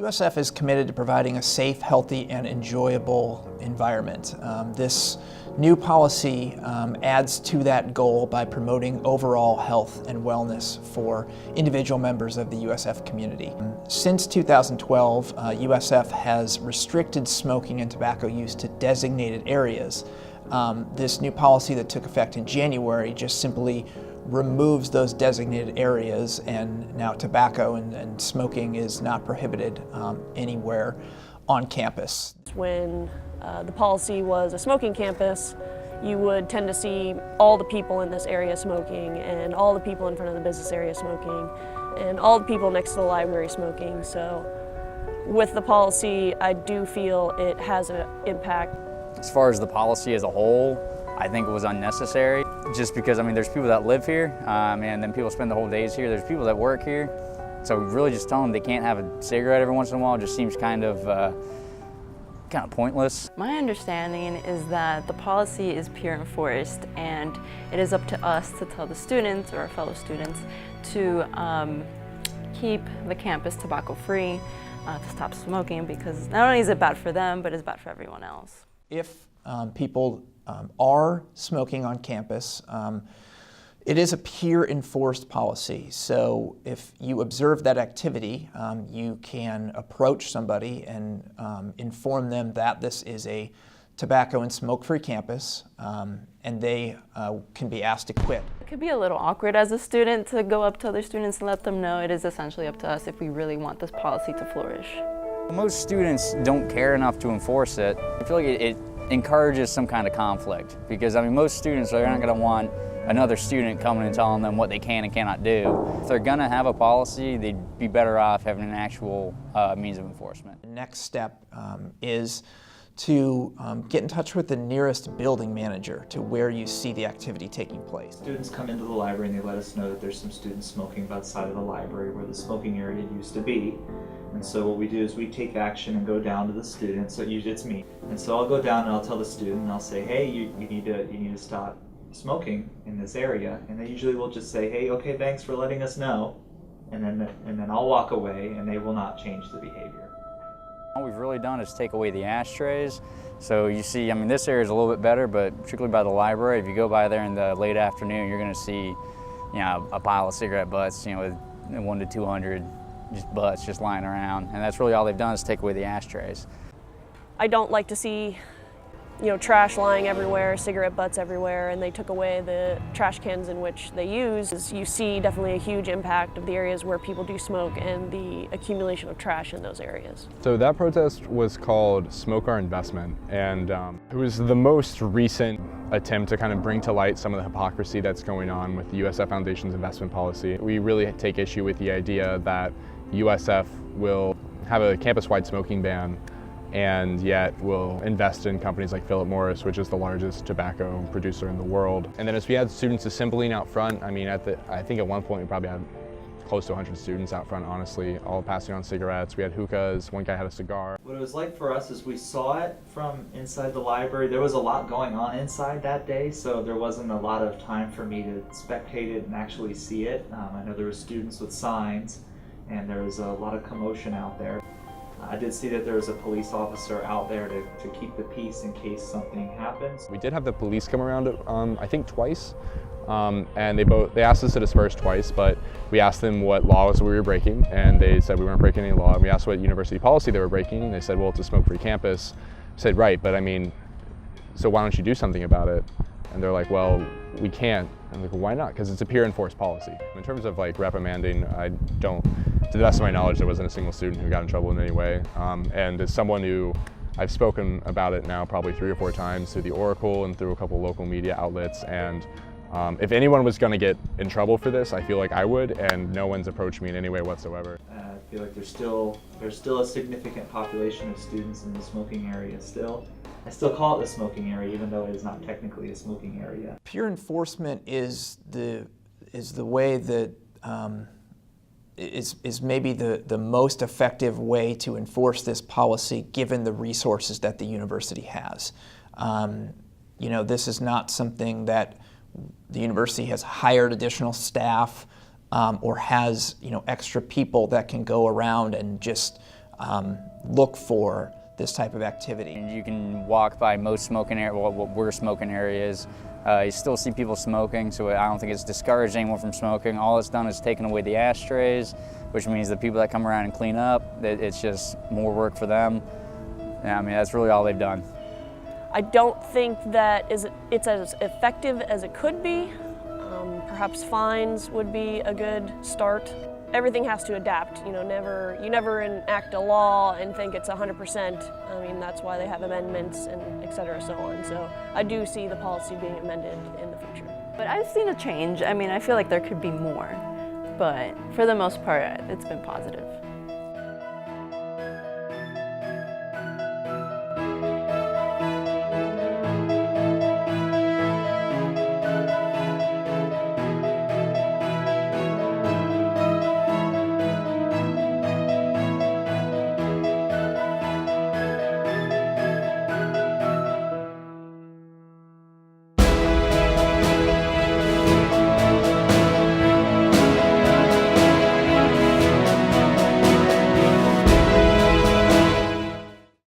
USF is committed to providing a safe, healthy, and enjoyable environment. This new policy adds to that goal by promoting overall health and wellness for individual members of the USF community. Since 2012, USF has restricted smoking and tobacco use to designated areas. This new policy that took effect in January just simply removes those designated areas, and now tobacco and smoking is not prohibited anywhere on campus. When the policy was a smoking campus, you would tend to see all the people in this area smoking, and all the people in front of the business area smoking, and all the people next to the library smoking. So with the policy, I do feel it has an impact. As far as the policy as a whole, I think it was unnecessary, just because, I mean, there's people that live here, and then people spend the whole days here. There's people that work here. So really just telling them they can't have a cigarette every once in a while just seems kind of pointless. My understanding is that the policy is peer enforced, and it is up to us to tell the students or our fellow students to keep the campus tobacco free, to stop smoking, because not only is it bad for them, but it's bad for everyone else. If people are smoking on campus, it is a peer-enforced policy. So if you observe that activity, you can approach somebody and inform them that this is a tobacco and smoke-free campus, and they can be asked to quit. It could be a little awkward as a student to go up to other students and let them know. It is essentially up to us if we really want this policy to flourish. Most students don't care enough to enforce it. I feel like it encourages some kind of conflict, because I mean, most students are not going to want another student coming and telling them what they can and cannot do. If they're going to have a policy, they'd be better off having an actual means of enforcement. The next step is to get in touch with the nearest building manager to where you see the activity taking place. Students come into the library and they let us know that there's some students smoking outside of the library where the smoking area used to be. And so what we do is we take action and go down to the student. So usually it's me. And so I'll go down and I'll tell the student, and I'll say, hey, you need to stop smoking in this area. And they usually will just say, hey, okay, thanks for letting us know. And then I'll walk away, and they will not change the behavior. All we've really done is take away the ashtrays. So you see, I mean, this area is a little bit better, but particularly by the library, if you go by there in the late afternoon, you're going to see, a pile of cigarette butts, with 1 to 200 just butts just lying around. And that's really all they've done is take away the ashtrays. I don't like to see, trash lying everywhere, cigarette butts everywhere, and they took away the trash cans in which they use. You see definitely a huge impact of the areas where people do smoke and the accumulation of trash in those areas. So that protest was called Smoke Our Investment, and it was the most recent attempt to kind of bring to light some of the hypocrisy that's going on with the USF Foundation's investment policy. We really take issue with the idea that USF will have a campus-wide smoking ban, and yet will invest in companies like Philip Morris, which is the largest tobacco producer in the world. And then as we had students assembling out front, I mean, I think at one point we probably had close to 100 students out front, honestly, all passing on cigarettes. We had hookahs, one guy had a cigar. What it was like for us is we saw it from inside the library. There was a lot going on inside that day, so there wasn't a lot of time for me to spectate it and actually see it. I know there were students with signs, and there was a lot of commotion out there. I did see that there was a police officer out there to keep the peace in case something happens. We did have the police come around, I think twice, and they asked us to disperse twice, but we asked them what laws we were breaking, and they said we weren't breaking any law. And we asked what university policy they were breaking, and they said, well, it's a smoke-free campus. I said, right, but I mean, so why don't you do something about it? And they're like, well, we can't. I'm like, well, why not? Because it's a peer-enforced policy. In terms of reprimanding, to the best of my knowledge, there wasn't a single student who got in trouble in any way. And as someone who, I've spoken about it now probably 3 or 4 times through the Oracle and through a couple local media outlets, and if anyone was going to get in trouble for this, I feel like I would, and no one's approached me in any way whatsoever. I feel like there's still a significant population of students in the smoking area still. I still call it the smoking area, even though it is not technically a smoking area. Peer enforcement is the way that is maybe the most effective way to enforce this policy, given the resources that the university has. This is not something that the university has hired additional staff or has extra people that can go around and just look for this type of activity. And you can walk by most smoking areas, well, what were smoking areas. You still see people smoking, so I don't think it's discouraged anyone from smoking. All it's done is taken away the ashtrays, which means the people that come around and clean up, it's just more work for them. Yeah, I mean, that's really all they've done. I don't think that it's as effective as it could be. Perhaps fines would be a good start. Everything has to adapt. You never enact a law and think it's 100%. I mean, that's why they have amendments and et cetera, so on. So I do see the policy being amended in the future. But I've seen a change. I mean, I feel like there could be more, but for the most part, it's been positive.